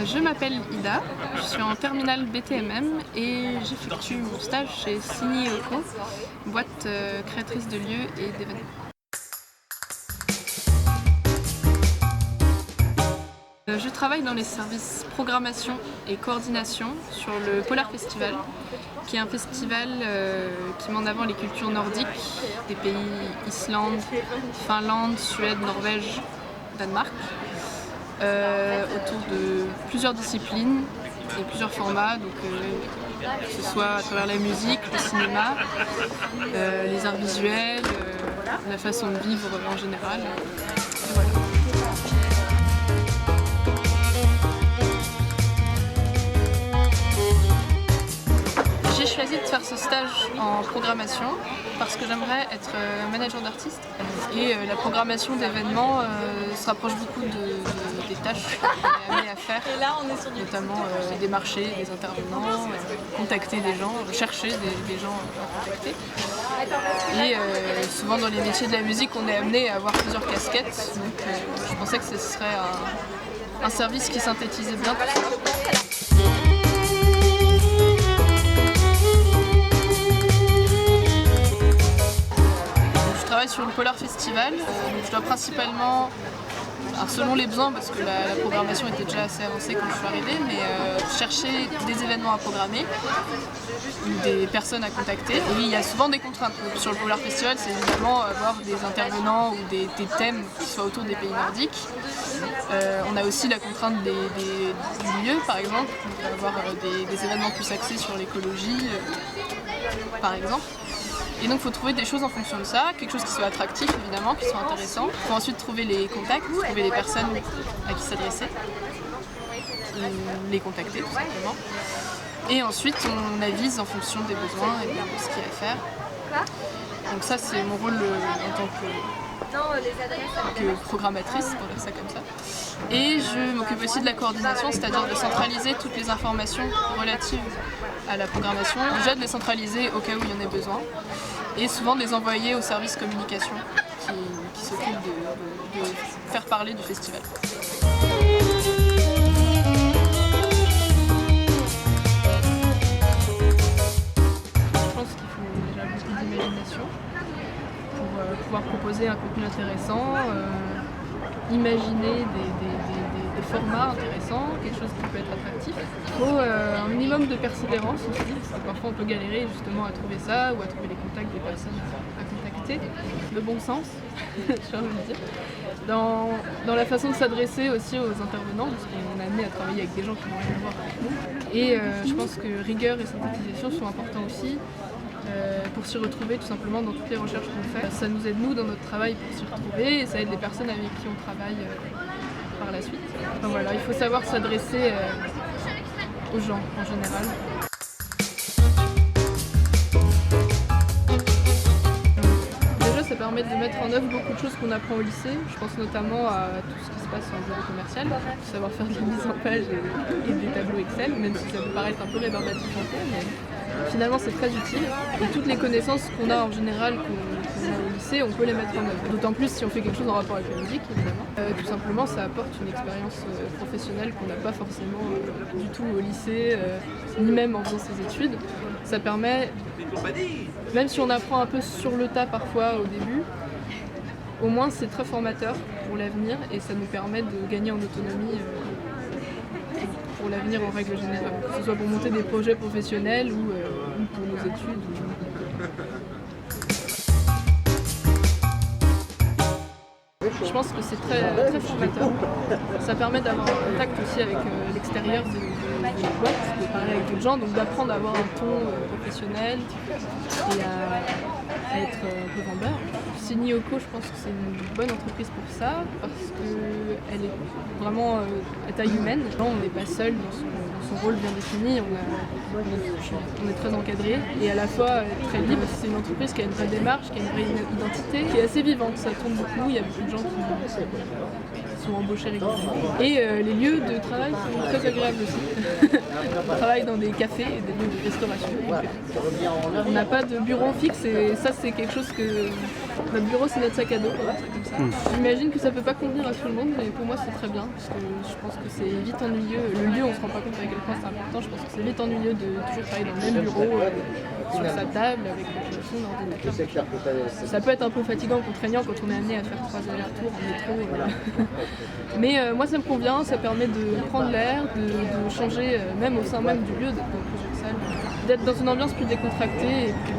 Je m'appelle Ida, je suis en terminale BTMM et j'effectue mon stage chez Signy Oko, boîte créatrice de lieux et d'événements. Je travaille dans les services programmation et coordination sur le Polar Festival, qui est un festival qui met en avant les cultures nordiques des pays Islande, Finlande, Suède, Norvège, Danemark, autour de plusieurs disciplines et plusieurs formats, donc que ce soit à travers la musique, le cinéma, les arts visuels, la façon de vivre en général. Voilà. J'ai choisi de faire ce stage en programmation parce que j'aimerais être manager d'artistes et la programmation d'événements se rapproche beaucoup des tâches qu'on est amené à faire, notamment démarcher des intervenants, contacter des gens, chercher des gens à contacter. Et souvent dans les métiers de la musique on est amené à avoir plusieurs casquettes, donc je pensais que ce serait un service qui synthétisait bien tout ça. Je travaille sur le Polar Festival, donc je dois principalement, selon les besoins, parce que la programmation était déjà assez avancée quand je suis arrivée, mais chercher des événements à programmer, des personnes à contacter. Et il y a souvent des contraintes. Donc, sur le Polar Festival, c'est évidemment avoir des intervenants ou des thèmes qui soient autour des pays nordiques. On a aussi la contrainte du lieu, par exemple, on va avoir des événements plus axés sur l'écologie, par exemple. Et donc il faut trouver des choses en fonction de ça, quelque chose qui soit attractif évidemment, qui soit intéressant. Il faut ensuite trouver les contacts, trouver les personnes à qui s'adresser, les contacter tout simplement. Et ensuite on avise en fonction des besoins et de ce qu'il y a à faire. Donc ça c'est mon rôle en tant que programmatrice, pour dire ça comme ça. Et je m'occupe aussi de la coordination, c'est-à-dire de centraliser toutes les informations relatives à la programmation, déjà de les centraliser au cas où il y en ait besoin, et souvent de les envoyer au service communication qui s'occupe de faire parler du festival. Je pense qu'il faut déjà beaucoup d'imagination pour pouvoir proposer un contenu intéressant, imaginer des formats intéressants, quelque chose qui peut être attractif. Il faut un minimum de persévérance aussi, parce que parfois on peut galérer justement à trouver ça ou à trouver les contacts des personnes à contacter. Le bon sens, j'ai envie de dire. Dans la façon de s'adresser aussi aux intervenants, parce qu'on est amené à travailler avec des gens qui n'ont rien à voir avec nous. Et je pense que rigueur et synthétisation sont importants aussi. Pour s'y retrouver tout simplement dans toutes les recherches qu'on fait. Ça nous aide nous dans notre travail pour s'y retrouver et ça aide les personnes avec qui on travaille par la suite. Enfin, voilà, il faut savoir s'adresser aux gens en général. Déjà ça permet de mettre en œuvre beaucoup de choses qu'on apprend au lycée. Je pense notamment à tout ce qui se passe en bureau commercial, savoir faire de la mise en page et des tableaux Excel, même si ça peut paraître un peu rébarbatif un peu, mais finalement c'est très utile et toutes les connaissances qu'on a en général, qu'on a au lycée, on peut les mettre en œuvre. D'autant plus si on fait quelque chose en rapport avec la musique évidemment. Tout simplement ça apporte une expérience professionnelle qu'on n'a pas forcément du tout au lycée, ni même en faisant ses études. Ça permet, même si on apprend un peu sur le tas parfois au début, au moins c'est très formateur pour l'avenir et ça nous permet de gagner en autonomie pour l'avenir en règle générale, que ce soit pour monter des projets professionnels ou pour nos études. Je pense que c'est très formateur. Ça permet d'avoir un contact aussi avec l'extérieur de la boîte, de parler avec d'autres gens, donc d'apprendre à avoir un ton professionnel et à être un peu vendeur. Signy Oko, je pense que c'est une bonne entreprise pour ça, parce qu'elle est vraiment à taille humaine. On n'est pas seul dans son rôle bien défini, on est très encadré et à la fois très libre. C'est une entreprise qui a une vraie démarche, qui a une vraie identité, qui est assez vivante, ça tourne beaucoup, il y a beaucoup de gens qui sont embauchés régulièrement. Et les lieux de travail sont très agréables aussi. On travaille dans des cafés et des lieux de restauration. On n'a pas de bureau fixe et ça c'est quelque chose que Notre bureau, c'est notre sac à dos, quoi, un truc comme ça. J'imagine que ça peut pas convenir à tout le monde, mais pour moi, c'est très bien, parce que je pense que c'est vite ennuyeux. Le lieu, on se rend pas compte à quel point c'est important. Je pense que c'est vite ennuyeux de toujours travailler dans le même bureau, sur sa table, avec son ordinateur. Ça peut être un peu fatigant, contraignant quand on est amené à faire 3 allers-retours en métro. Mais moi, ça me convient, ça permet de prendre l'air, de changer, même au sein même du lieu, d'être dans plusieurs salles, d'être dans une ambiance plus décontractée et plus